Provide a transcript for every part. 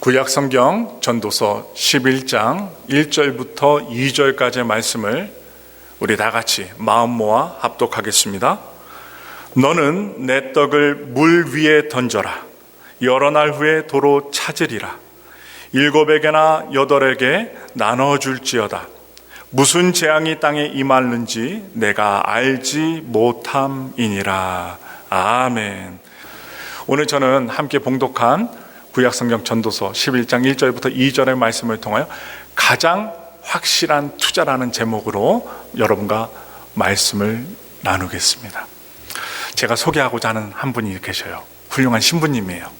구약성경 전도서 11장 1절부터 2절까지의 말씀을 우리 다 같이 마음 모아 합독하겠습니다. 너는 내 떡을 물 위에 던져라. 여러 날 후에 도로 찾으리라. 7에게나 8에게 나눠줄지어다. 무슨 재앙이 땅에 임하는지 내가 알지 못함이니라. 아멘. 오늘 저는 함께 봉독한 구약성경 전도서 11장 1절부터 2절의 말씀을 통하여 가장 확실한 투자라는 제목으로 여러분과 말씀을 나누겠습니다. 제가 소개하고자 하는 한 분이 계셔요. 훌륭한 신부님이에요.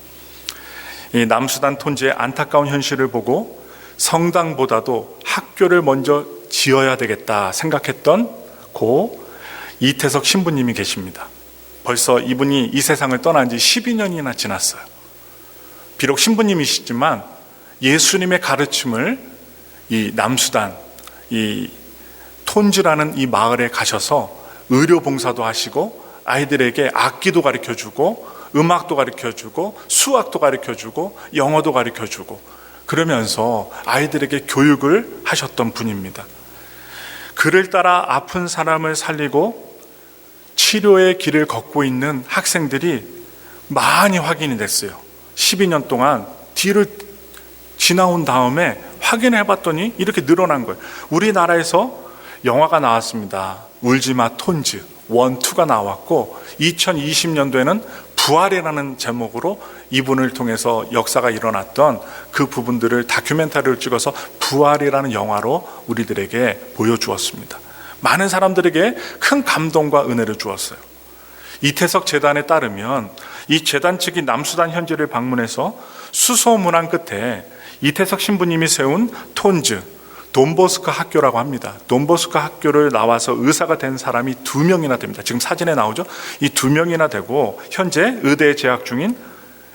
이 남수단 톤지의 안타까운 현실을 보고 성당보다도 학교를 먼저 지어야 되겠다 생각했던 고 이태석 신부님이 계십니다. 벌써 이분이 이 세상을 떠난 지 12년이나 지났어요. 비록 신부님이시지만 예수님의 가르침을 이 남수단, 이 톤지라는 이 마을에 가셔서 의료 봉사도 하시고 아이들에게 악기도 가르쳐주고 음악도 가르쳐주고 수학도 가르쳐주고 영어도 가르쳐주고 그러면서 아이들에게 교육을 하셨던 분입니다. 그를 따라 아픈 사람을 살리고 치료의 길을 걷고 있는 학생들이 많이 확인이 됐어요. 12년 동안 뒤를 지나온 다음에 확인해 봤더니 이렇게 늘어난 거예요. 우리나라에서 영화가 나왔습니다. 울지마 톤즈 1, 2가 나왔고 2020년도에는 부활이라는 제목으로 이분을 통해서 역사가 일어났던 그 부분들을 다큐멘터리를 찍어서 부활이라는 영화로 우리들에게 보여주었습니다. 많은 사람들에게 큰 감동과 은혜를 주었어요. 이태석 재단에 따르면 이 재단 측이 남수단 현지를 방문해서 수소문한 끝에 이태석 신부님이 세운 톤즈 돈보스코 학교라고 합니다. 돈보스코 학교를 나와서 의사가 된 사람이 2명이나 됩니다. 지금 사진에 나오죠? 이 2명이나 되고 현재 의대에 재학 중인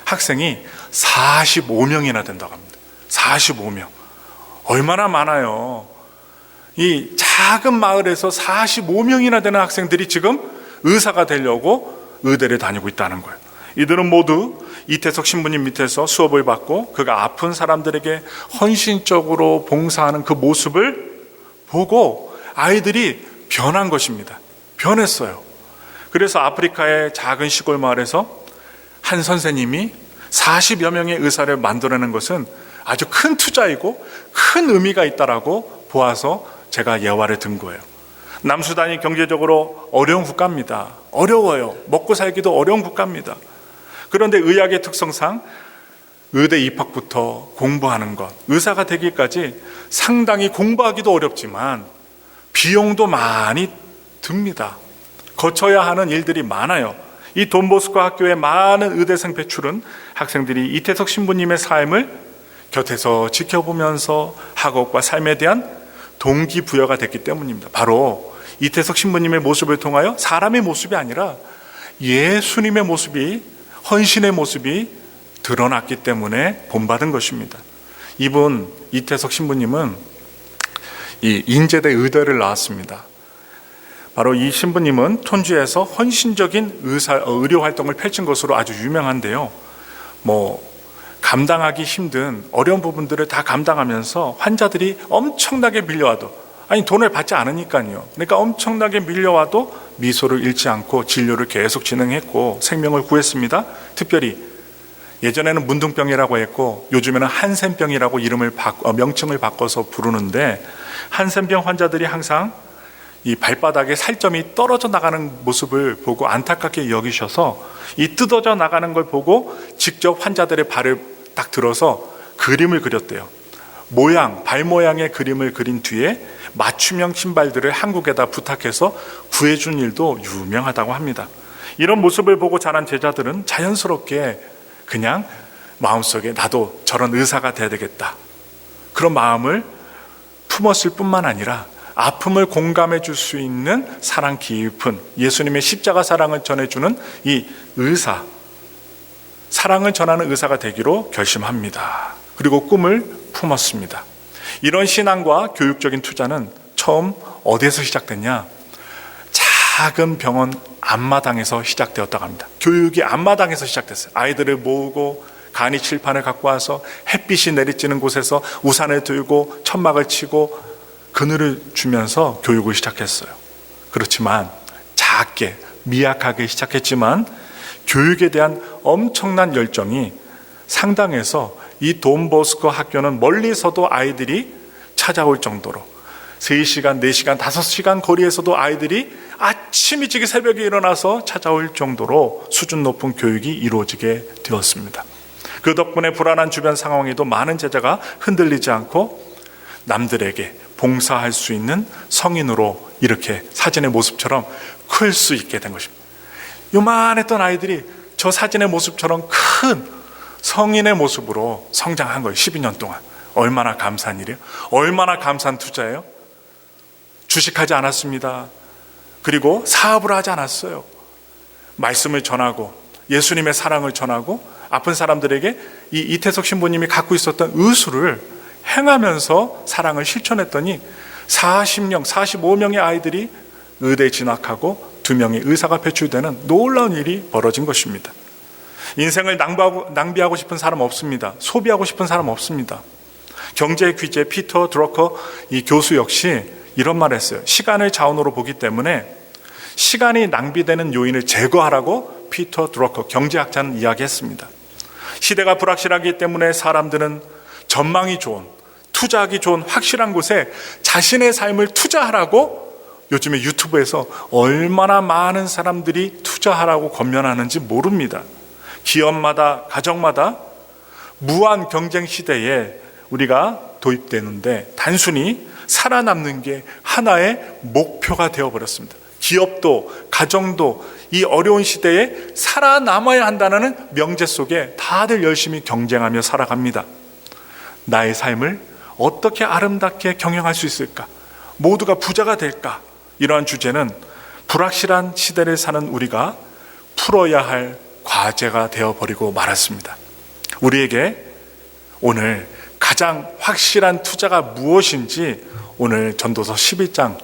학생이 45명이나 된다고 합니다. 45명. 얼마나 많아요. 이 작은 마을에서 45명이나 되는 학생들이 지금 의사가 되려고 의대를 다니고 있다는 거예요. 이들은 모두 이태석 신부님 밑에서 수업을 받고 그가 아픈 사람들에게 헌신적으로 봉사하는 그 모습을 보고 아이들이 변한 것입니다. 변했어요. 그래서 아프리카의 작은 시골 마을에서 한 선생님이 40여 명의 의사를 만들어내는 것은 아주 큰 투자이고 큰 의미가 있다라고 보아서 제가 예화를 든 거예요. 남수단이 경제적으로 어려운 국가입니다. 어려워요. 먹고 살기도 어려운 국가입니다. 그런데 의학의 특성상 의대 입학부터 공부하는 것, 의사가 되기까지 상당히 공부하기도 어렵지만 비용도 많이 듭니다. 거쳐야 하는 일들이 많아요. 이 돈보스코 학교의 많은 의대생 배출은 학생들이 이태석 신부님의 삶을 곁에서 지켜보면서 학업과 삶에 대한 동기부여가 됐기 때문입니다. 바로 이태석 신부님의 모습을 통하여 사람의 모습이 아니라 예수님의 모습이, 헌신의 모습이 드러났기 때문에 본받은 것입니다. 이분 이태석 신부님은 이 인제대 의대를 나왔습니다. 바로 이 신부님은 톤주에서 헌신적인 의료 활동을 펼친 것으로 아주 유명한데요. 감당하기 힘든 어려운 부분들을 다 감당하면서 환자들이 엄청나게 밀려와도 돈을 받지 않으니까요. 그러니까 엄청나게 밀려와도 미소를 잃지 않고 진료를 계속 진행했고 생명을 구했습니다. 특별히 예전에는 문둥병이라고 했고 요즘에는 한센병이라고 명칭을 바꿔서 부르는데 한센병 환자들이 항상 이 발바닥에 살점이 떨어져 나가는 모습을 보고 안타깝게 여기셔서 이 뜯어져 나가는 걸 보고 직접 환자들의 발을 딱 들어서 그림을 그렸대요. 발 모양의 그림을 그린 뒤에 맞춤형 신발들을 한국에다 부탁해서 구해준 일도 유명하다고 합니다. 이런 모습을 보고 자란 제자들은 자연스럽게 그냥 마음속에 나도 저런 의사가 돼야 되겠다. 그런 마음을 품었을 뿐만 아니라 아픔을 공감해 줄 수 있는 사랑 깊은 예수님의 십자가 사랑을 전해주는 이 의사, 사랑을 전하는 의사가 되기로 결심합니다. 그리고 꿈을 품었습니다. 이런 신앙과 교육적인 투자는 처음 어디에서 시작됐냐? 작은 병원 앞마당에서 시작되었다고 합니다. 교육이 앞마당에서 시작됐어요. 아이들을 모으고 간이 칠판을 갖고 와서 햇빛이 내리쬐는 곳에서 우산을 들고 천막을 치고 그늘을 주면서 교육을 시작했어요. 그렇지만 작게 미약하게 시작했지만 교육에 대한 엄청난 열정이 상당해서 이 돈보스코 학교는 멀리서도 아이들이 찾아올 정도로 3시간, 4시간, 5시간 거리에서도 아이들이 아침 일찍 새벽에 일어나서 찾아올 정도로 수준 높은 교육이 이루어지게 되었습니다. 그 덕분에 불안한 주변 상황에도 많은 제자가 흔들리지 않고 남들에게 봉사할 수 있는 성인으로 이렇게 사진의 모습처럼 클 수 있게 된 것입니다. 요만했던 아이들이 저 사진의 모습처럼 큰 성인의 모습으로 성장한 거예요. 12년 동안. 얼마나 감사한 일이에요. 얼마나 감사한 투자예요. 주식하지 않았습니다. 그리고 사업을 하지 않았어요. 말씀을 전하고 예수님의 사랑을 전하고 아픈 사람들에게 이 이태석 신부님이 갖고 있었던 의술을 행하면서 사랑을 실천했더니 40명, 45명의 아이들이 의대에 진학하고 2명의 의사가 배출되는 놀라운 일이 벌어진 것입니다. 인생을 낭비하고 싶은 사람 없습니다. 소비하고 싶은 사람 없습니다. 경제 귀재 피터 드러커 이 교수 역시 이런 말을 했어요. 시간을 자원으로 보기 때문에 시간이 낭비되는 요인을 제거하라고 피터 드러커 경제학자는 이야기했습니다. 시대가 불확실하기 때문에 사람들은 전망이 좋은, 투자하기 좋은 확실한 곳에 자신의 삶을 투자하라고 요즘에 유튜브에서 얼마나 많은 사람들이 투자하라고 권면하는지 모릅니다. 기업마다 가정마다 무한 경쟁 시대에 우리가 도입되는데 단순히 살아남는 게 하나의 목표가 되어버렸습니다. 기업도 가정도 이 어려운 시대에 살아남아야 한다는 명제 속에 다들 열심히 경쟁하며 살아갑니다. 나의 삶을 어떻게 아름답게 경영할 수 있을까? 모두가 부자가 될까? 이러한 주제는 불확실한 시대를 사는 우리가 풀어야 할 과제가 되어버리고 말았습니다. 우리에게 오늘 가장 확실한 투자가 무엇인지 오늘 전도서 11장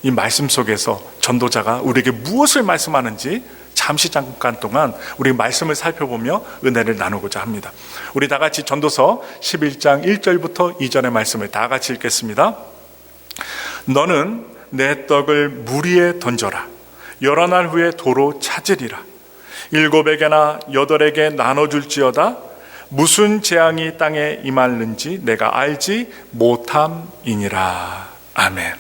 이 말씀 속에서 전도자가 우리에게 무엇을 말씀하는지 잠시 잠깐 동안 우리 말씀을 살펴보며 은혜를 나누고자 합니다. 우리 다 같이 전도서 11장 1절부터 2절의 말씀을 다 같이 읽겠습니다. 너는 내 떡을 물 위에 던져라. 여러 날 후에 도로 찾으리라. 7에게나 8에게 나눠줄지어다. 무슨 재앙이 땅에 임할는지 내가 알지 못함이니라. 아멘.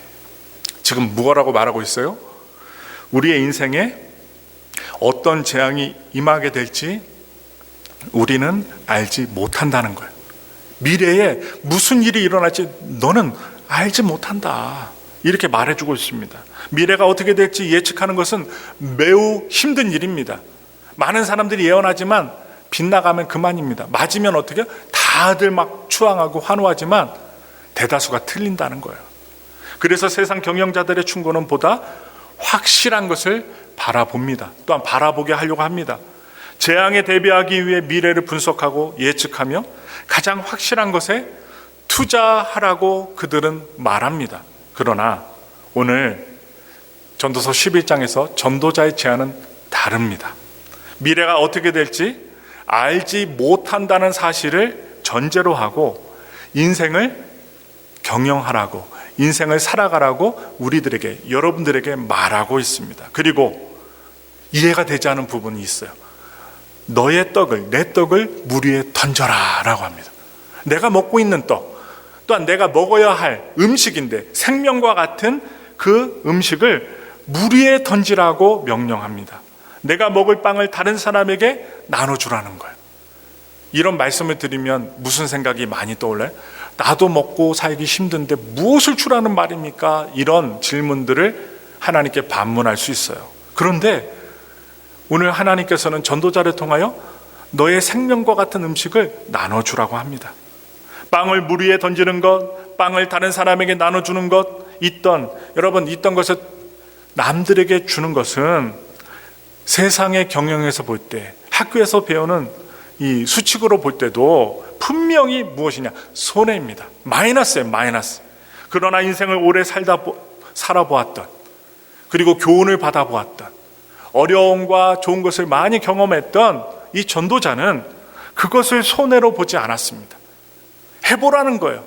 지금 뭐라고 말하고 있어요? 우리의 인생에 어떤 재앙이 임하게 될지 우리는 알지 못한다는 거예요. 미래에 무슨 일이 일어날지 너는 알지 못한다. 이렇게 말해주고 있습니다. 미래가 어떻게 될지 예측하는 것은 매우 힘든 일입니다. 많은 사람들이 예언하지만 빗나가면 그만입니다. 맞으면 어떻게? 다들 막 추앙하고 환호하지만 대다수가 틀린다는 거예요. 그래서 세상 경영자들의 충고는 보다 확실한 것을 바라봅니다. 또한 바라보게 하려고 합니다. 재앙에 대비하기 위해 미래를 분석하고 예측하며 가장 확실한 것에 투자하라고 그들은 말합니다. 그러나 오늘 전도서 11장에서 전도자의 제안은 다릅니다. 미래가 어떻게 될지 알지 못한다는 사실을 전제로 하고 인생을 경영하라고, 인생을 살아가라고 우리들에게, 여러분들에게 말하고 있습니다. 그리고 이해가 되지 않은 부분이 있어요. 너의 떡을, 내 떡을 물 위에 던져라 라고 합니다. 내가 먹고 있는 떡, 또한 내가 먹어야 할 음식인데 생명과 같은 그 음식을 물 위에 던지라고 명령합니다. 내가 먹을 빵을 다른 사람에게 나눠주라는 거예요. 이런 말씀을 드리면 무슨 생각이 많이 떠올라요? 나도 먹고 살기 힘든데 무엇을 주라는 말입니까? 이런 질문들을 하나님께 반문할 수 있어요. 그런데 오늘 하나님께서는 전도자를 통하여 너의 생명과 같은 음식을 나눠주라고 합니다. 빵을 물 위에 던지는 것, 빵을 다른 사람에게 나눠주는 것, 여러분 있던 것을 남들에게 주는 것은 세상의 경영에서 볼 때, 학교에서 배우는 이 수칙으로 볼 때도 분명히 무엇이냐? 손해입니다. 마이너스예요, 마이너스. 그러나 인생을 오래 살아보았던, 그리고 교훈을 받아보았던, 어려움과 좋은 것을 많이 경험했던 이 전도자는 그것을 손해로 보지 않았습니다. 해보라는 거예요.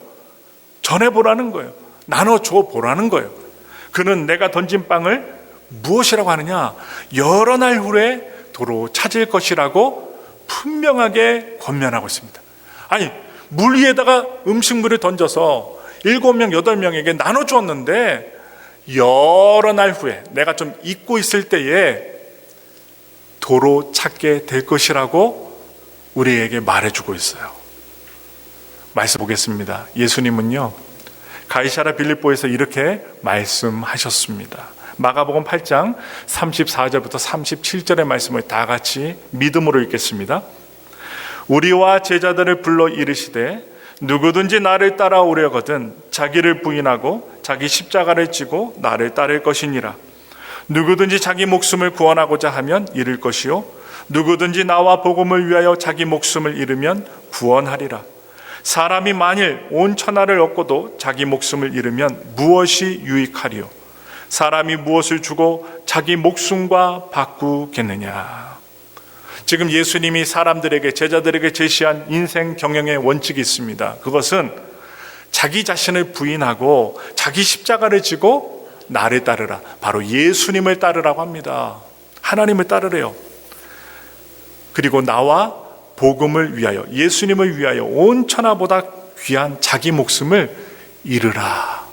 전해보라는 거예요. 나눠줘 보라는 거예요. 그는 내가 던진 빵을 무엇이라고 하느냐? 여러 날 후에 도로 찾을 것이라고 분명하게 권면하고 있습니다. 아니, 물 위에다가 음식물을 던져서 7명, 8명에게 나눠주었는데 여러 날 후에 내가 좀 잊고 있을 때에 도로 찾게 될 것이라고 우리에게 말해주고 있어요. 말씀 보겠습니다. 예수님은요, 가이사랴 빌립보에서 이렇게 말씀하셨습니다. 마가복음 8장 34절부터 37절의 말씀을 다 같이 믿음으로 읽겠습니다. 우리와 제자들을 불러 이르시되 누구든지 나를 따라오려거든 자기를 부인하고 자기 십자가를 지고 나를 따를 것이니라. 누구든지 자기 목숨을 구원하고자 하면 잃을 것이요 누구든지 나와 복음을 위하여 자기 목숨을 잃으면 구원하리라. 사람이 만일 온 천하를 얻고도 자기 목숨을 잃으면 무엇이 유익하리요? 사람이 무엇을 주고 자기 목숨과 바꾸겠느냐? 지금 예수님이 사람들에게, 제자들에게 제시한 인생 경영의 원칙이 있습니다. 그것은 자기 자신을 부인하고 자기 십자가를 지고 나를 따르라. 바로 예수님을 따르라고 합니다. 하나님을 따르래요. 그리고 나와 복음을 위하여, 예수님을 위하여 온 천하보다 귀한 자기 목숨을 잃으라.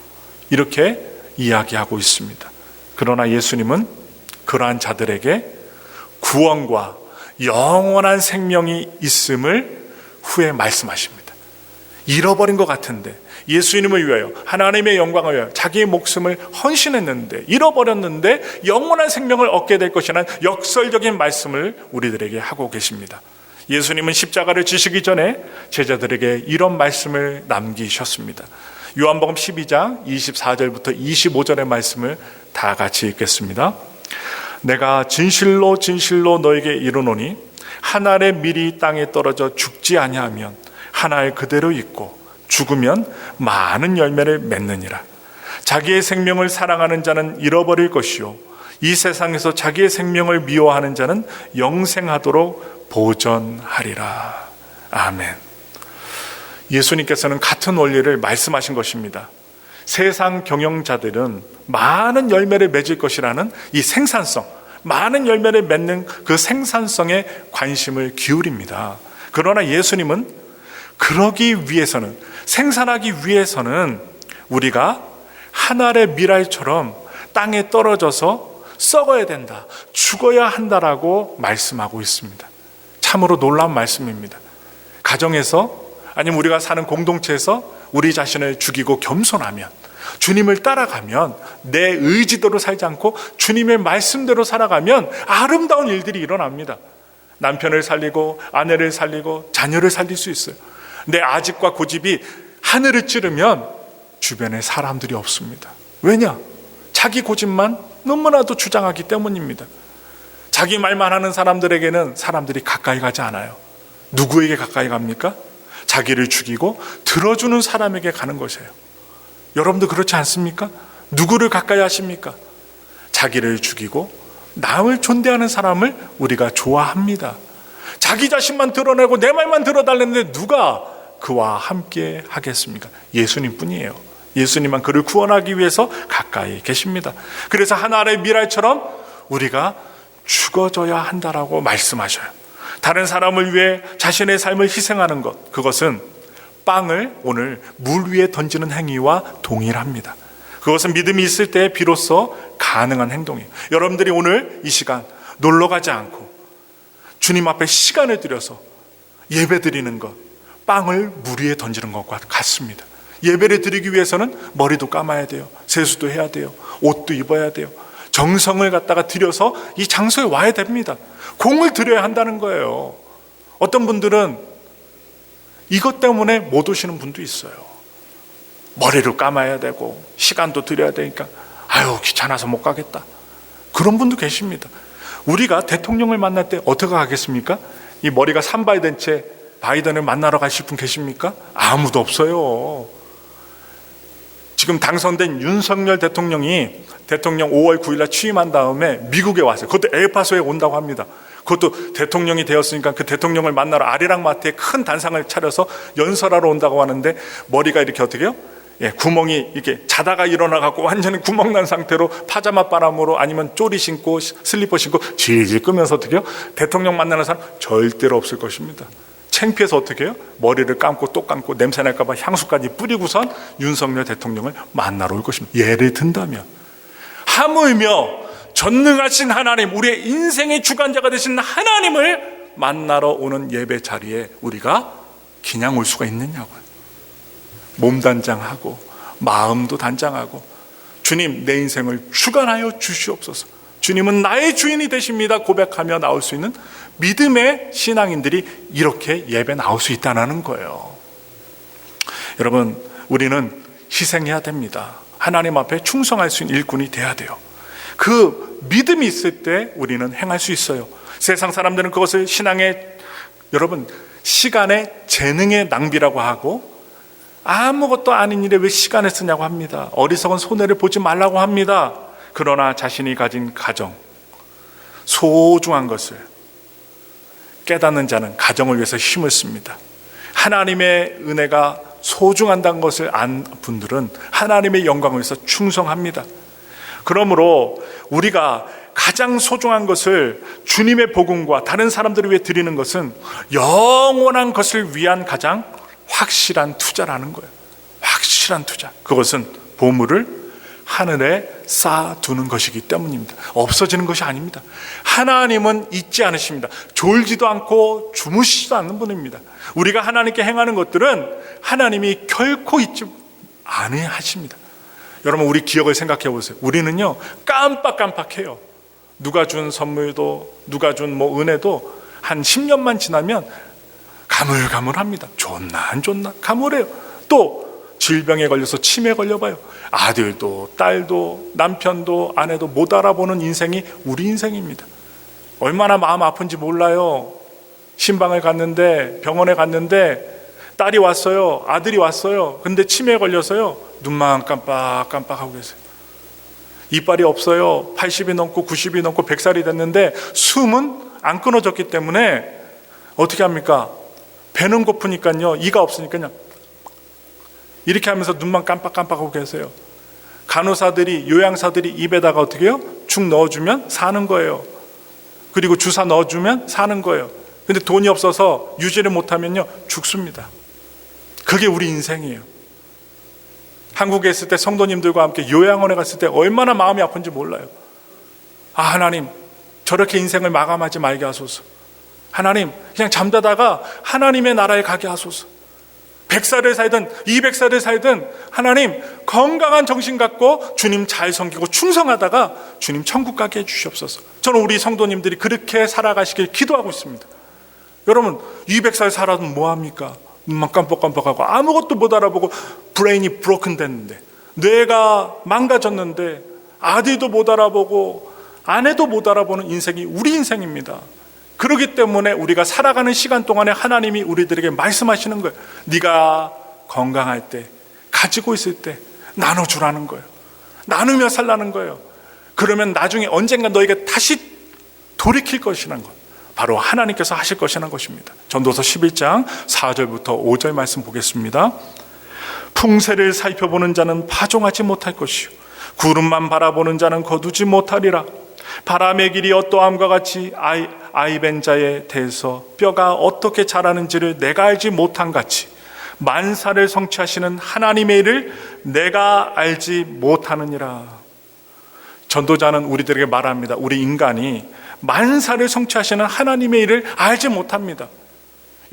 이렇게 이야기하고 있습니다. 그러나 예수님은 그러한 자들에게 구원과 영원한 생명이 있음을 후에 말씀하십니다. 잃어버린 것 같은데 예수님을 위하여, 하나님의 영광을 위하여 자기의 목숨을 헌신했는데, 잃어버렸는데 영원한 생명을 얻게 될 것이라는 역설적인 말씀을 우리들에게 하고 계십니다. 예수님은 십자가를 지시기 전에 제자들에게 이런 말씀을 남기셨습니다. 요한복음 12장 24절부터 25절의 말씀을 다 같이 읽겠습니다. 내가 진실로 진실로 너에게 이르노니 한 알의 밀이 땅에 떨어져 죽지 아니하면 한 알 그대로 있고 죽으면 많은 열매를 맺느니라. 자기의 생명을 사랑하는 자는 잃어버릴 것이요 이 세상에서 자기의 생명을 미워하는 자는 영생하도록 보전하리라. 아멘. 예수님께서는 같은 원리를 말씀하신 것입니다. 세상 경영자들은 많은 열매를 맺을 것이라는 이 생산성, 많은 열매를 맺는 그 생산성에 관심을 기울입니다. 그러나 예수님은 그러기 위해서는, 생산하기 위해서는 우리가 한 알의 밀알처럼 땅에 떨어져서 썩어야 된다, 죽어야 한다라고 말씀하고 있습니다. 참으로 놀라운 말씀입니다. 가정에서, 아니면 우리가 사는 공동체에서 우리 자신을 죽이고 겸손하면, 주님을 따라가면, 내 의지대로 살지 않고 주님의 말씀대로 살아가면 아름다운 일들이 일어납니다. 남편을 살리고 아내를 살리고 자녀를 살릴 수 있어요. 내 아집과 고집이 하늘을 찌르면 주변에 사람들이 없습니다. 왜냐? 자기 고집만 너무나도 주장하기 때문입니다. 자기 말만 하는 사람들에게는 사람들이 가까이 가지 않아요. 누구에게 가까이 갑니까? 자기를 죽이고 들어주는 사람에게 가는 것이에요. 여러분도 그렇지 않습니까? 누구를 가까이 하십니까? 자기를 죽이고 남을 존대하는 사람을 우리가 좋아합니다. 자기 자신만 드러내고 내 말만 들어달랬는데 누가 그와 함께 하겠습니까? 예수님 뿐이에요. 예수님만 그를 구원하기 위해서 가까이 계십니다. 그래서 한 알의 밀알처럼 우리가 죽어져야 한다라고 말씀하셔요. 다른 사람을 위해 자신의 삶을 희생하는 것, 그것은 빵을 오늘 물 위에 던지는 행위와 동일합니다. 그것은 믿음이 있을 때 비로소 가능한 행동이에요. 여러분들이 오늘 이 시간 놀러 가지 않고 주님 앞에 시간을 들여서 예배 드리는 것, 빵을 물 위에 던지는 것과 같습니다. 예배를 드리기 위해서는 머리도 감아야 돼요. 세수도 해야 돼요. 옷도 입어야 돼요. 정성을 갖다가 들여서 이 장소에 와야 됩니다. 공을 들여야 한다는 거예요. 어떤 분들은 이것 때문에 못 오시는 분도 있어요. 머리를 감아야 되고 시간도 들여야 되니까 아유 귀찮아서 못 가겠다. 그런 분도 계십니다. 우리가 대통령을 만날 때 어떻게 하겠습니까? 이 머리가 산발된 채 바이든을 만나러 가실 분 계십니까? 아무도 없어요. 지금 당선된 윤석열 대통령이 대통령 5월 9일 날 취임한 다음에 미국에 왔어요. 그것도 엘파소에 온다고 합니다. 그것도 대통령이 되었으니까 그 대통령을 만나러 아리랑마트에 큰 단상을 차려서 연설하러 온다고 하는데 머리가 이렇게 어떻게 해요? 구멍이 이렇게 자다가 일어나갖고 완전히 구멍 난 상태로 파자마 바람으로 아니면 쪼리 신고 슬리퍼 신고 질질 끄면서 어떻게 해요? 대통령 만나는 사람 절대로 없을 것입니다. 창피해서 어떻게 해요? 머리를 감고 또 감고 냄새 날까봐 향수까지 뿌리고선 윤석열 대통령을 만나러 올 것입니다. 예를 든다면 하물며 전능하신 하나님, 우리의 인생의 주관자가 되신 하나님을 만나러 오는 예배 자리에 우리가 그냥 올 수가 있느냐고요. 몸 단장하고 마음도 단장하고 주님 내 인생을 주관하여 주시옵소서, 주님은 나의 주인이 되십니다 고백하며 나올 수 있는 믿음의 신앙인들이 이렇게 예배 나올 수 있다는 거예요. 여러분, 우리는 희생해야 됩니다. 하나님 앞에 충성할 수 있는 일꾼이 돼야 돼요. 그 믿음이 있을 때 우리는 행할 수 있어요. 세상 사람들은 그것을 신앙의, 여러분, 시간의 재능의 낭비라고 하고 아무것도 아닌 일에 왜 시간을 쓰냐고 합니다. 어리석은 손해를 보지 말라고 합니다. 그러나 자신이 가진 가정, 소중한 것을 깨닫는 자는 가정을 위해서 힘을 씁니다. 하나님의 은혜가 소중한다는 것을 안 분들은 하나님의 영광을 위해서 충성합니다. 그러므로 우리가 가장 소중한 것을 주님의 복음과 다른 사람들을 위해 드리는 것은 영원한 것을 위한 가장 확실한 투자라는 거예요. 확실한 투자. 그것은 보물을 하늘에 쌓아두는 것이기 때문입니다. 없어지는 것이 아닙니다. 하나님은 잊지 않으십니다. 졸지도 않고 주무시지도 않는 분입니다. 우리가 하나님께 행하는 것들은 하나님이 결코 잊지 않으십니다. 여러분, 우리 기억을 생각해 보세요. 우리는요 깜빡깜빡해요. 누가 준 선물도, 누가 준 은혜도 한 10년만 지나면 가물가물합니다. 좋나 안 좋나 가물해요. 또 질병에 걸려서 치매에 걸려봐요. 아들도 딸도 남편도 아내도 못 알아보는 인생이 우리 인생입니다. 얼마나 마음 아픈지 몰라요. 신방을 갔는데, 병원에 갔는데 딸이 왔어요, 아들이 왔어요. 근데 치매에 걸려서요 눈만 깜빡깜빡하고 계세요. 이빨이 없어요. 80이 넘고 90이 넘고 100살이 됐는데 숨은 안 끊어졌기 때문에 어떻게 합니까? 배는 고프니까요, 이가 없으니까 그냥 이렇게 하면서 눈만 깜빡깜빡하고 계세요. 간호사들이, 요양사들이 입에다가 어떻게 해요? 죽 넣어주면 사는 거예요. 그리고 주사 넣어주면 사는 거예요. 근데 돈이 없어서 유지를 못하면요 죽습니다. 그게 우리 인생이에요. 한국에 있을 때 성도님들과 함께 요양원에 갔을 때 얼마나 마음이 아픈지 몰라요. 아, 하나님 저렇게 인생을 마감하지 말게 하소서. 하나님 그냥 잠자다가 하나님의 나라에 가게 하소서. 100살을 살든 200살을 살든 하나님 건강한 정신 갖고 주님 잘 섬기고 충성하다가 주님 천국 가게 해주시옵소서. 저는 우리 성도님들이 그렇게 살아가시길 기도하고 있습니다. 여러분, 200살 살아도 뭐합니까? 눈만 깜빡깜빡하고 아무것도 못 알아보고 브레인이 브로큰 됐는데, 뇌가 망가졌는데 아들도 못 알아보고 아내도 못 알아보는 인생이 우리 인생입니다. 그렇기 때문에 우리가 살아가는 시간 동안에 하나님이 우리들에게 말씀하시는 거예요. 네가 건강할 때, 가지고 있을 때 나눠주라는 거예요. 나누며 살라는 거예요. 그러면 나중에 언젠가 너에게 다시 돌이킬 것이라는 것, 바로 하나님께서 하실 것이라는 것입니다. 전도서 11장 4절부터 5절 말씀 보겠습니다. 풍세를 살펴보는 자는 파종하지 못할 것이요 구름만 바라보는 자는 거두지 못하리라. 바람의 길이 어떠함과 같이 아이벤 자에 대해서 뼈가 어떻게 자라는지를 내가 알지 못한 같이 만사를 성취하시는 하나님의 일을 내가 알지 못하느니라. 전도자는 우리들에게 말합니다. 우리 인간이 만사를 성취하시는 하나님의 일을 알지 못합니다.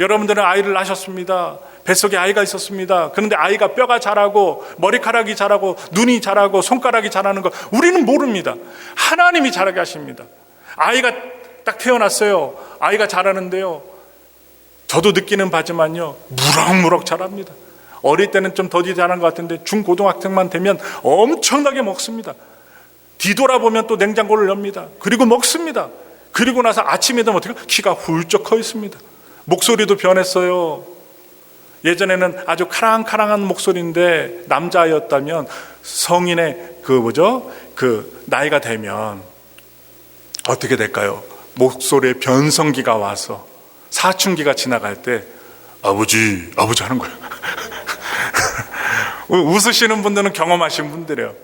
여러분들은 아이를 낳으셨습니다. 뱃속에 아이가 있었습니다. 그런데 아이가 뼈가 자라고 머리카락이 자라고 눈이 자라고 손가락이 자라는 거 우리는 모릅니다. 하나님이 자라게 하십니다. 아이가 딱 태어났어요. 아이가 자라는데요, 저도 느끼는 바지만요 무럭무럭 자랍니다. 어릴 때는 좀 더디 자란 것 같은데 중고등학생만 되면 엄청나게 먹습니다. 뒤돌아보면 또 냉장고를 엽니다. 그리고 먹습니다. 그리고 나서 아침에 되면 어떻게 키가 훌쩍 커 있습니다. 목소리도 변했어요. 예전에는 아주 카랑카랑한 목소리인데 남자였다면 성인의 그 나이가 되면 어떻게 될까요? 목소리에 변성기가 와서 사춘기가 지나갈 때 아버지 하는 거예요. 웃으시는 분들은 경험하신 분들이에요.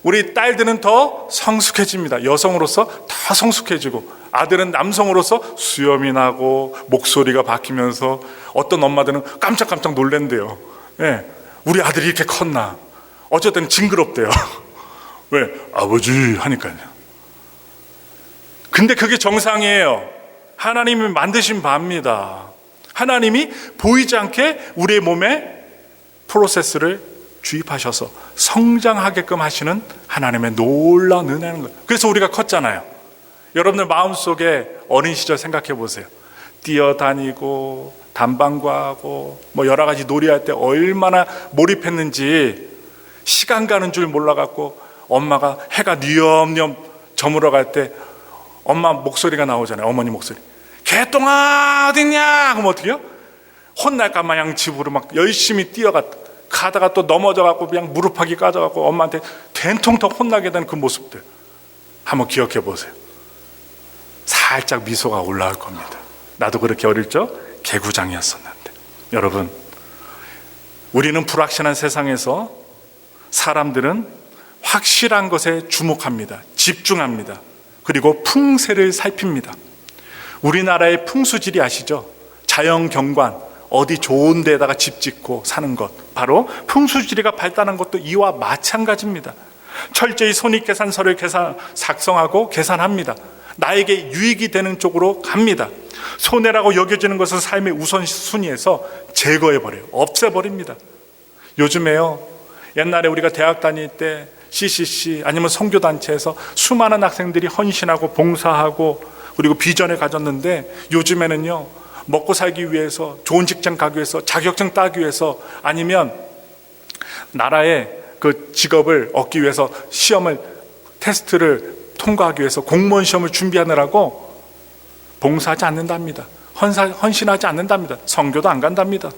우리 딸들은 더 성숙해집니다. 여성으로서 더 성숙해지고, 아들은 남성으로서 수염이 나고 목소리가 바뀌면서 어떤 엄마들은 깜짝깜짝 놀랜대요. 예, 우리 아들이 이렇게 컸나. 어쨌든 징그럽대요. 왜? 아버지 하니까요. 근데 그게 정상이에요. 하나님이 만드신 바입니다. 하나님이 보이지 않게 우리의 몸에 프로세스를 주입하셔서 성장하게끔 하시는 하나님의 놀라운 은혜는 거예요. 그래서 우리가 컸잖아요. 여러분들 마음속에 어린 시절 생각해 보세요. 뛰어다니고 담방과하고 뭐 여러 가지 놀이할 때 얼마나 몰입했는지, 시간 가는 줄 몰라갖고 엄마가 해가 뉘엄뉘엄 저물어 갈 때 엄마 목소리가 나오잖아요. 어머니 목소리. 개똥아 어딨냐? 그럼 어떻게 해요? 혼날까 마냥 집으로 막 열심히 가다가 또 넘어져갖고 그냥 무릎하기 까져갖고 엄마한테 된통통 혼나게 되는 그 모습들 한번 기억해 보세요. 살짝 미소가 올라올 겁니다. 나도 그렇게 어릴 적 개구장이었었는데. 여러분, 우리는 불확실한 세상에서 사람들은 확실한 것에 주목합니다. 집중합니다. 그리고 풍세를 살핍니다. 우리나라의 풍수지리 아시죠? 자연경관, 어디 좋은 데다가 집 짓고 사는 것, 바로 풍수지리가 발달한 것도 이와 마찬가지입니다. 철저히 손익계산서를 작성하고 계산합니다. 나에게 유익이 되는 쪽으로 갑니다. 손해라고 여겨지는 것을 삶의 우선순위에서 제거해버려요. 없애버립니다. 요즘에요, 옛날에 우리가 대학 다닐 때 CCC 아니면 선교단체에서 수많은 학생들이 헌신하고 봉사하고 그리고 비전을 가졌는데, 요즘에는요, 먹고 살기 위해서, 좋은 직장 가기 위해서, 자격증 따기 위해서, 아니면 나라의 그 직업을 얻기 위해서 테스트를 통과하기 위해서 공무원 시험을 준비하느라고 봉사하지 않는답니다. 헌신하지 않는답니다. 선교도 안 간답니다.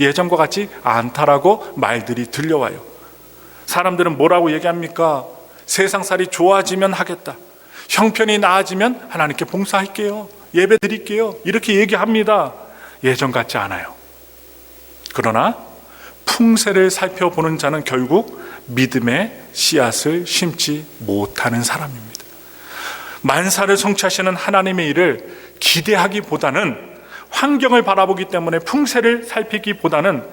예전과 같지 않다라고 말들이 들려와요. 사람들은 뭐라고 얘기합니까? 세상살이 좋아지면 하겠다. 형편이 나아지면 하나님께 봉사할게요. 예배 드릴게요. 이렇게 얘기합니다. 예전 같지 않아요. 그러나 풍세를 살펴보는 자는 결국 믿음의 씨앗을 심지 못하는 사람입니다. 만사를 성취하시는 하나님의 일을 기대하기보다는, 환경을 바라보기 때문에 풍세를 살피기보다는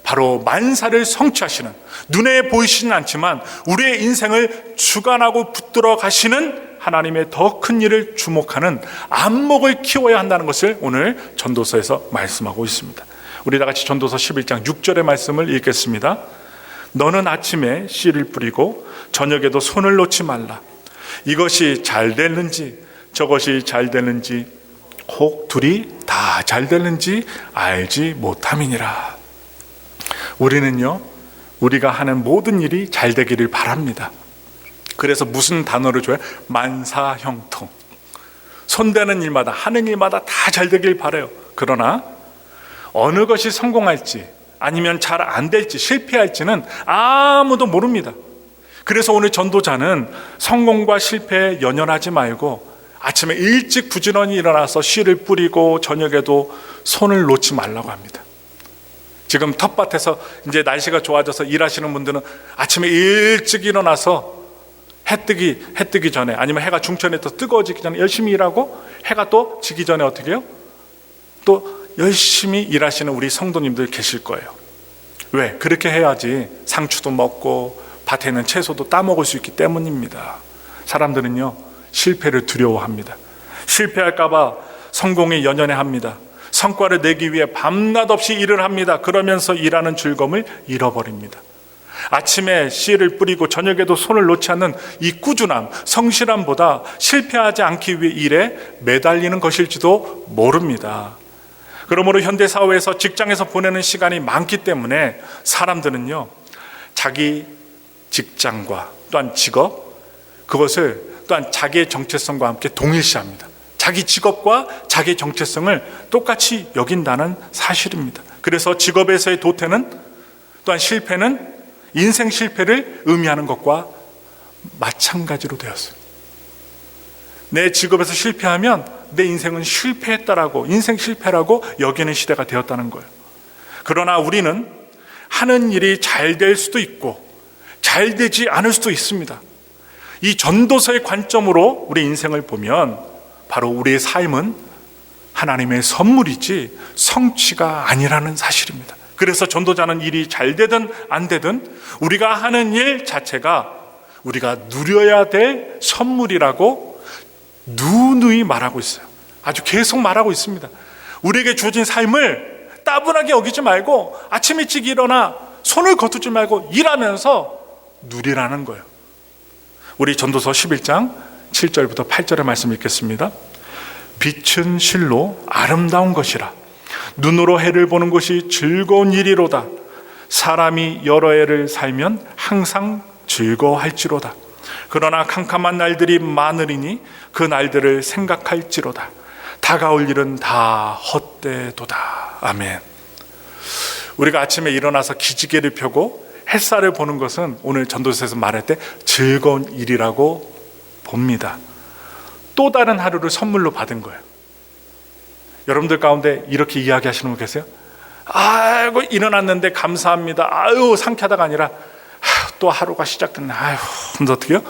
바로 만사를 성취하시는, 눈에 보이시진 않지만 우리의 인생을 주관하고 붙들어 가시는 하나님의 더 큰 일을 주목하는 안목을 키워야 한다는 것을 오늘 전도서에서 말씀하고 있습니다. 우리 다 같이 전도서 11장 6절의 말씀을 읽겠습니다. 너는 아침에 씨를 뿌리고 저녁에도 손을 놓지 말라. 이것이 잘 되는지 저것이 잘 되는지 혹 둘이 다 잘 되는지 알지 못함이니라. 우리는요, 우리가 하는 모든 일이 잘 되기를 바랍니다. 그래서 무슨 단어를 줘요? 만사형통. 손대는 일마다, 하는 일마다 다 잘 되길 바라요. 그러나 어느 것이 성공할지 아니면 잘 안 될지 실패할지는 아무도 모릅니다. 그래서 오늘 전도자는 성공과 실패에 연연하지 말고 아침에 일찍 부지런히 일어나서 씨를 뿌리고 저녁에도 손을 놓지 말라고 합니다. 지금 텃밭에서 이제 날씨가 좋아져서 일하시는 분들은 아침에 일찍 일어나서 해 뜨기 전에, 아니면 해가 중천에 또 뜨거워지기 전에 열심히 일하고, 해가 또 지기 전에 어떻게 해요? 또 열심히 일하시는 우리 성도님들 계실 거예요. 왜? 그렇게 해야지 상추도 먹고 밭에 있는 채소도 따먹을 수 있기 때문입니다. 사람들은요, 실패를 두려워합니다. 실패할까 봐 성공에 연연해합니다. 성과를 내기 위해 밤낮 없이 일을 합니다. 그러면서 일하는 즐거움을 잃어버립니다. 아침에 씨를 뿌리고 저녁에도 손을 놓지 않는 이 꾸준함, 성실함보다 실패하지 않기 위해 일에 매달리는 것일지도 모릅니다. 그러므로 현대사회에서 직장에서 보내는 시간이 많기 때문에 사람들은요, 자기 직장과 또한 직업, 그것을 또한 자기의 정체성과 함께 동일시합니다. 자기 직업과 자기의 정체성을 똑같이 여긴다는 사실입니다. 그래서 직업에서의 도태는, 또한 실패는 인생 실패를 의미하는 것과 마찬가지로 되었어요. 내 직업에서 실패하면 내 인생은 실패했다라고, 인생 실패라고 여기는 시대가 되었다는 거예요. 그러나 우리는 하는 일이 잘 될 수도 있고 잘 되지 않을 수도 있습니다. 이 전도서의 관점으로 우리 인생을 보면 바로 우리의 삶은 하나님의 선물이지 성취가 아니라는 사실입니다. 그래서 전도자는 일이 잘 되든 안 되든 우리가 하는 일 자체가 우리가 누려야 될 선물이라고 누누이 말하고 있어요. 아주 계속 말하고 있습니다. 우리에게 주어진 삶을 따분하게 여기지 말고 아침 일찍 일어나 손을 거두지 말고 일하면서 누리라는 거예요. 우리 전도서 11장 7절부터 8절의 말씀 읽겠습니다. 빛은 실로 아름다운 것이라 눈으로 해를 보는 것이 즐거운 일이로다. 사람이 여러 해를 살면 항상 즐거워할지로다. 그러나 캄캄한 날들이 많으리니 그 날들을 생각할지로다. 다가올 일은 다 헛되도다. 아멘. 우리가 아침에 일어나서 기지개를 펴고 햇살을 보는 것은 오늘 전도서에서 말할 때 즐거운 일이라고 봅니다. 또 다른 하루를 선물로 받은 거예요. 여러분들 가운데 이렇게 이야기하시는 분 계세요? 아이고 일어났는데 감사합니다. 아유 상쾌하다가 아니라 또 하루가 시작됐네. 아유 어떡해요?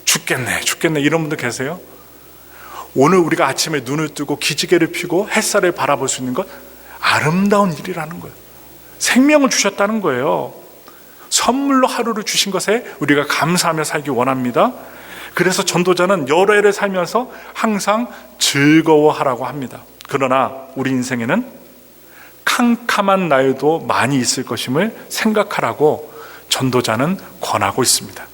죽겠네 이런 분들 계세요? 오늘 우리가 아침에 눈을 뜨고 기지개를 펴고 햇살을 바라볼 수 있는 것 아름다운 일이라는 거예요. 생명을 주셨다는 거예요. 선물로 하루를 주신 것에 우리가 감사하며 살기 원합니다. 그래서 전도자는 여러 해를 살면서 항상 즐거워하라고 합니다. 그러나 우리 인생에는 캄캄한 날도 많이 있을 것임을 생각하라고 전도자는 권하고 있습니다.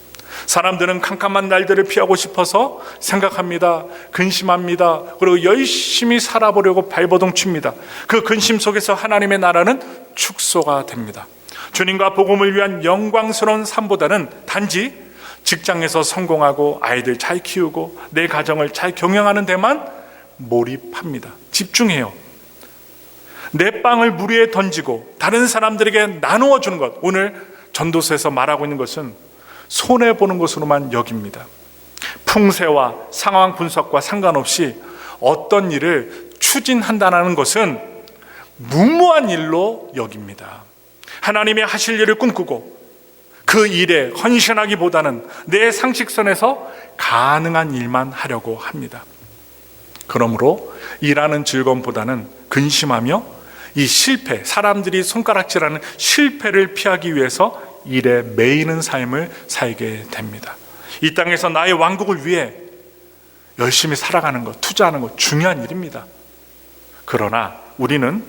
사람들은 캄캄한 날들을 피하고 싶어서 생각합니다. 근심합니다. 그리고 열심히 살아보려고 발버둥 칩니다. 그 근심 속에서 하나님의 나라는 축소가 됩니다. 주님과 복음을 위한 영광스러운 삶보다는 단지 직장에서 성공하고 아이들 잘 키우고 내 가정을 잘 경영하는 데만 몰입합니다. 집중해요. 내 빵을 물 위에 던지고 다른 사람들에게 나누어 주는 것, 오늘 전도서에서 말하고 있는 것은 손해보는 것으로만 여깁니다. 풍세와 상황 분석과 상관없이 어떤 일을 추진한다는 것은 무모한 일로 여깁니다. 하나님의 하실 일을 꿈꾸고 그 일에 헌신하기보다는 내 상식선에서 가능한 일만 하려고 합니다. 그러므로 일하는 즐거움보다는 근심하며 이 실패, 사람들이 손가락질하는 실패를 피하기 위해서 일에 매이는 삶을 살게 됩니다. 이 땅에서 나의 왕국을 위해 열심히 살아가는 것, 투자하는 것 중요한 일입니다. 그러나 우리는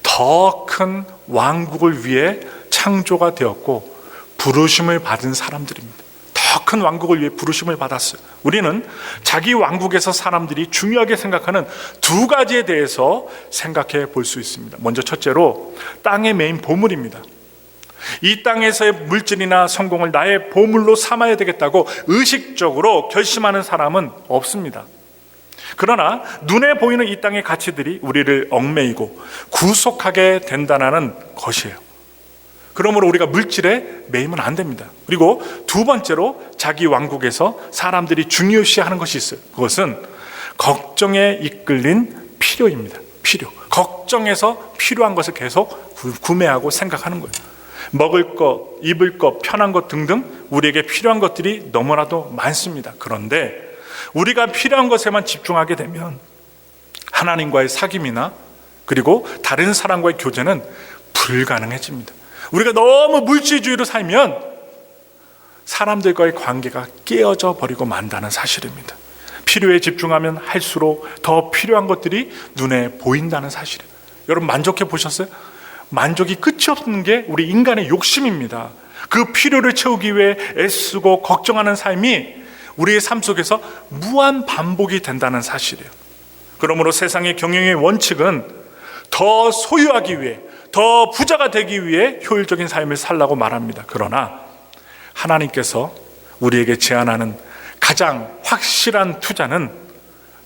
더 큰 왕국을 위해 창조가 되었고 부르심을 받은 사람들입니다. 더 큰 왕국을 위해 부르심을 받았어요. 우리는 자기 왕국에서 사람들이 중요하게 생각하는 두 가지에 대해서 생각해 볼 수 있습니다. 먼저 첫째로 땅의 메인 보물입니다. 이 땅에서의 물질이나 성공을 나의 보물로 삼아야 되겠다고 의식적으로 결심하는 사람은 없습니다. 그러나 눈에 보이는 이 땅의 가치들이 우리를 얽매이고 구속하게 된다는 것이에요. 그러므로 우리가 물질에 매이면 안 됩니다. 그리고 두 번째로 자기 왕국에서 사람들이 중요시하는 것이 있어요. 그것은 걱정에 이끌린 필요입니다. 필요. 걱정해서 필요한 것을 계속 구매하고 생각하는 거예요. 먹을 것, 입을 것, 편한 것 등등 우리에게 필요한 것들이 너무나도 많습니다. 그런데 우리가 필요한 것에만 집중하게 되면 하나님과의 사귐이나 그리고 다른 사람과의 교제는 불가능해집니다. 우리가 너무 물질주의로 살면 사람들과의 관계가 깨어져 버리고 만다는 사실입니다. 필요에 집중하면 할수록 더 필요한 것들이 눈에 보인다는 사실이에요. 여러분 만족해 보셨어요? 만족이 끝이 없는 게 우리 인간의 욕심입니다. 그 필요를 채우기 위해 애쓰고 걱정하는 삶이 우리의 삶 속에서 무한 반복이 된다는 사실이에요. 그러므로 세상의 경영의 원칙은 더 소유하기 위해, 더 부자가 되기 위해 효율적인 삶을 살라고 말합니다. 그러나 하나님께서 우리에게 제안하는 가장 확실한 투자는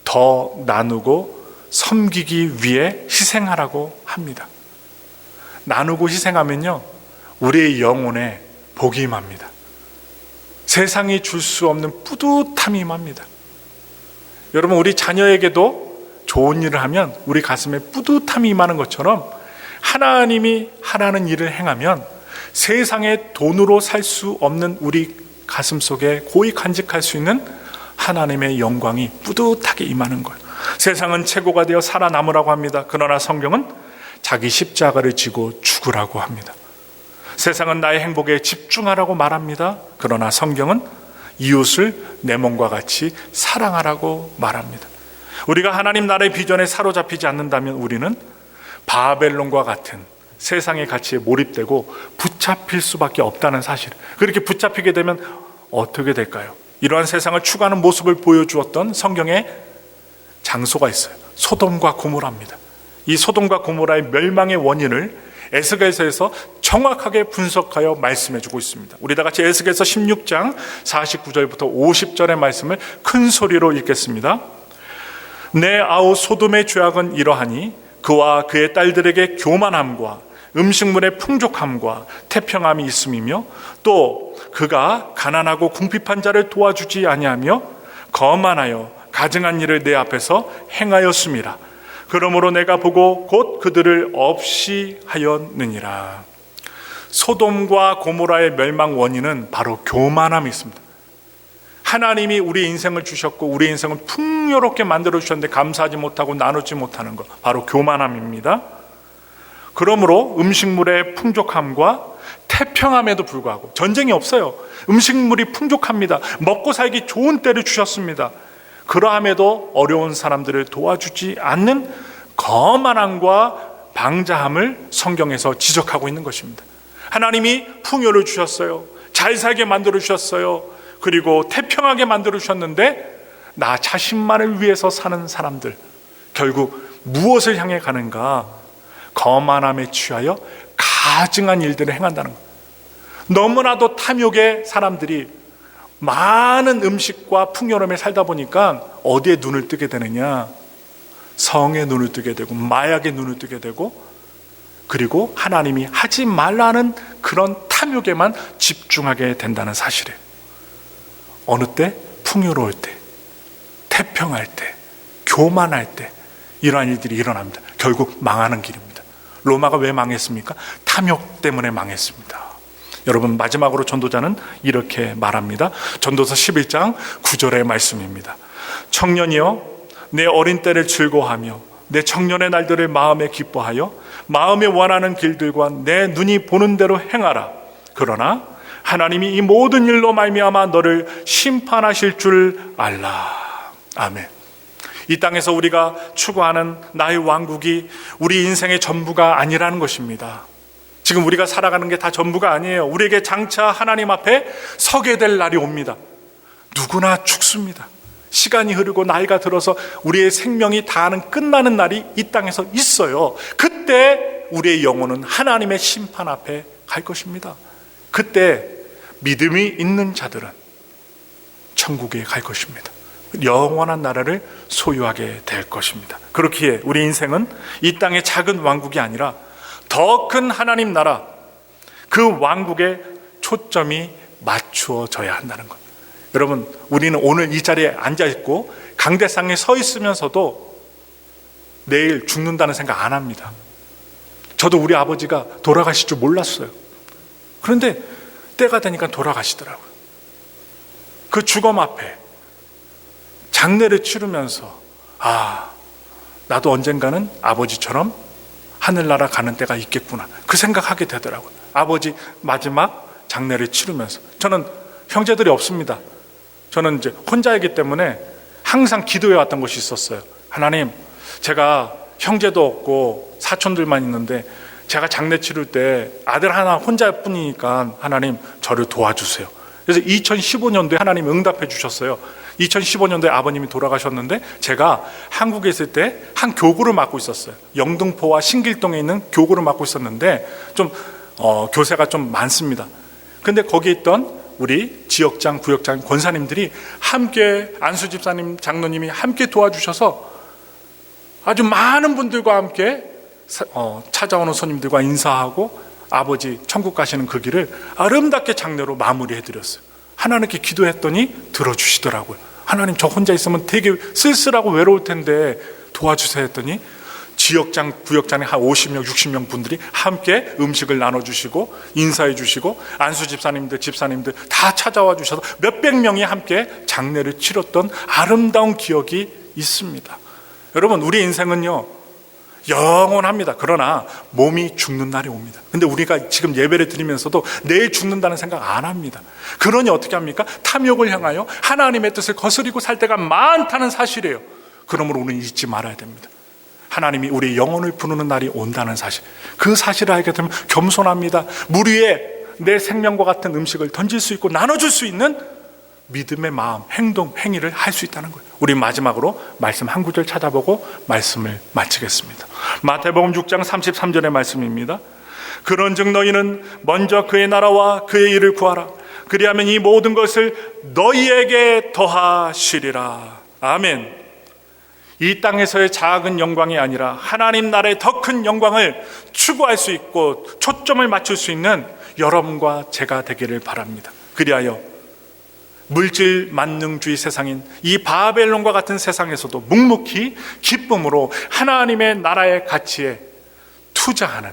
더 나누고 섬기기 위해 희생하라고 합니다. 나누고 희생하면요 우리의 영혼에 복이 임합니다. 세상이 줄 수 없는 뿌듯함이 임합니다. 여러분, 우리 자녀에게도 좋은 일을 하면 우리 가슴에 뿌듯함이 임하는 것처럼 하나님이 하라는 일을 행하면 세상에 돈으로 살 수 없는 우리 가슴 속에 고이 간직할 수 있는 하나님의 영광이 뿌듯하게 임하는 거예요. 세상은 최고가 되어 살아남으라고 합니다. 그러나 성경은 자기 십자가를 지고 죽으라고 합니다. 세상은 나의 행복에 집중하라고 말합니다. 그러나 성경은 이웃을 내 몸과 같이 사랑하라고 말합니다. 우리가 하나님 나라의 비전에 사로잡히지 않는다면 우리는 바벨론과 같은 세상의 가치에 몰입되고 붙잡힐 수밖에 없다는 사실. 그렇게 붙잡히게 되면 어떻게 될까요? 이러한 세상을 추구하는 모습을 보여주었던 성경의 장소가 있어요. 소돔과 고모라입니다. 이 소돔과 고모라의 멸망의 원인을 에스겔서에서 정확하게 분석하여 말씀해주고 있습니다. 우리 다 같이 에스겔서 16장 49절부터 50절의 말씀을 큰 소리로 읽겠습니다. 내 아우 소돔의 죄악은 이러하니 그와 그의 딸들에게 교만함과 음식물의 풍족함과 태평함이 있음이며 또 그가 가난하고 궁핍한 자를 도와주지 아니하며 거만하여 가증한 일을 내 앞에서 행하였음이라. 그러므로 내가 보고 곧 그들을 없이 하였느니라. 소돔과 고모라의 멸망 원인은 바로 교만함이 있습니다. 하나님이 우리 인생을 주셨고 우리 인생을 풍요롭게 만들어 주셨는데 감사하지 못하고 나누지 못하는 것, 바로 교만함입니다. 그러므로 음식물의 풍족함과 태평함에도 불구하고, 전쟁이 없어요. 음식물이 풍족합니다. 먹고 살기 좋은 때를 주셨습니다. 그러함에도 어려운 사람들을 도와주지 않는 거만함과 방자함을 성경에서 지적하고 있는 것입니다. 하나님이 풍요를 주셨어요. 잘 살게 만들어 주셨어요. 그리고 태평하게 만들어 주셨는데 나 자신만을 위해서 사는 사람들, 결국 무엇을 향해 가는가? 거만함에 취하여 가증한 일들을 행한다는 것. 너무나도 탐욕의 사람들이 많은 음식과 풍요로움에 살다 보니까 어디에 눈을 뜨게 되느냐? 성에 눈을 뜨게 되고 마약에 눈을 뜨게 되고, 그리고 하나님이 하지 말라는 그런 탐욕에만 집중하게 된다는 사실이에요. 어느 때? 풍요로울 때, 태평할 때, 교만할 때 이러한 일들이 일어납니다. 결국 망하는 길입니다. 로마가 왜 망했습니까? 탐욕 때문에 망했습니다. 여러분, 마지막으로 전도자는 이렇게 말합니다. 전도서 11장 9절의 말씀입니다. 청년이여, 내 어린 때를 즐거워하며 내 청년의 날들을 마음에 기뻐하여 마음에 원하는 길들과 내 눈이 보는 대로 행하라. 그러나 하나님이 이 모든 일로 말미암아 너를 심판하실 줄 알라. 아멘. 이 땅에서 우리가 추구하는 나의 왕국이 우리 인생의 전부가 아니라는 것입니다. 지금 우리가 살아가는 게 다 전부가 아니에요. 우리에게 장차 하나님 앞에 서게 될 날이 옵니다. 누구나 죽습니다. 시간이 흐르고 나이가 들어서 우리의 생명이 다하는 끝나는 날이 이 땅에서 있어요. 그때 우리의 영혼은 하나님의 심판 앞에 갈 것입니다. 그때 믿음이 있는 자들은 천국에 갈 것입니다. 영원한 나라를 소유하게 될 것입니다. 그렇기에 우리 인생은 이 땅의 작은 왕국이 아니라 더 큰 하나님 나라, 그 왕국에 초점이 맞추어져야 한다는 것. 여러분, 우리는 오늘 이 자리에 앉아있고 강대상에 서 있으면서도 내일 죽는다는 생각 안 합니다. 저도 우리 아버지가 돌아가실 줄 몰랐어요. 그런데 때가 되니까 돌아가시더라고요. 그 죽음 앞에 장례를 치르면서 나도 언젠가는 아버지처럼 하늘나라 가는 때가 있겠구나, 그 생각하게 되더라고요. 아버지 마지막 장례를 치르면서. 저는 형제들이 없습니다. 저는 이제 혼자이기 때문에 항상 기도해 왔던 것이 있었어요. 하나님, 제가 형제도 없고 사촌들만 있는데 제가 장례 치를 때 아들 하나 혼자뿐이니까 하나님 저를 도와주세요. 그래서 2015년도에 하나님 응답해 주셨어요. 2015년도에 아버님이 돌아가셨는데 제가 한국에 있을 때 한 교구를 맡고 있었어요. 영등포와 신길동에 있는 교구를 맡고 있었는데 좀 교세가 좀 많습니다. 근데 거기에 있던 우리 지역장, 구역장, 권사님들이 함께, 안수 집사님, 장로님이 함께 도와주셔서 아주 많은 분들과 함께 찾아오는 손님들과 인사하고 아버지 천국 가시는 그 길을 아름답게 장례로 마무리해드렸어요. 하나님께 기도했더니 들어주시더라고요. 하나님, 저 혼자 있으면 되게 쓸쓸하고 외로울 텐데 도와주세요 했더니 지역장, 구역장에 한 50명, 60명 분들이 함께 음식을 나눠주시고 인사해 주시고 안수 집사님들, 집사님들 다 찾아와 주셔서 몇백 명이 함께 장례를 치렀던 아름다운 기억이 있습니다. 여러분, 우리 인생은요 영원합니다. 그러나 몸이 죽는 날이 옵니다. 근데 우리가 지금 예배를 드리면서도 내일 죽는다는 생각 안 합니다. 그러니 어떻게 합니까? 탐욕을 향하여 하나님의 뜻을 거스리고 살 때가 많다는 사실이에요. 그러므로 우리는 잊지 말아야 됩니다. 하나님이 우리의 영혼을 부르는 날이 온다는 사실, 그 사실을 알게 되면 겸손합니다. 물 위에 내 생명과 같은 음식을 던질 수 있고 나눠줄 수 있는 믿음의 마음, 행동, 행위를 할 수 있다는 거예요. 우리 마지막으로 말씀 한 구절 찾아보고 말씀을 마치겠습니다. 마태복음 6장 33절의 말씀입니다. 그런즉 너희는 먼저 그의 나라와 그의 일을 구하라. 그리하면 이 모든 것을 너희에게 더하시리라. 아멘. 이 땅에서의 작은 영광이 아니라 하나님 나라의 더 큰 영광을 추구할 수 있고 초점을 맞출 수 있는 여러분과 제가 되기를 바랍니다. 그리하여 물질 만능주의 세상인 이 바벨론과 같은 세상에서도 묵묵히 기쁨으로 하나님의 나라의 가치에 투자하는,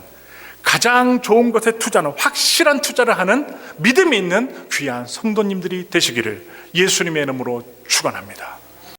가장 좋은 것에 투자하는, 확실한 투자를 하는 믿음이 있는 귀한 성도님들이 되시기를 예수님의 이름으로 축원합니다.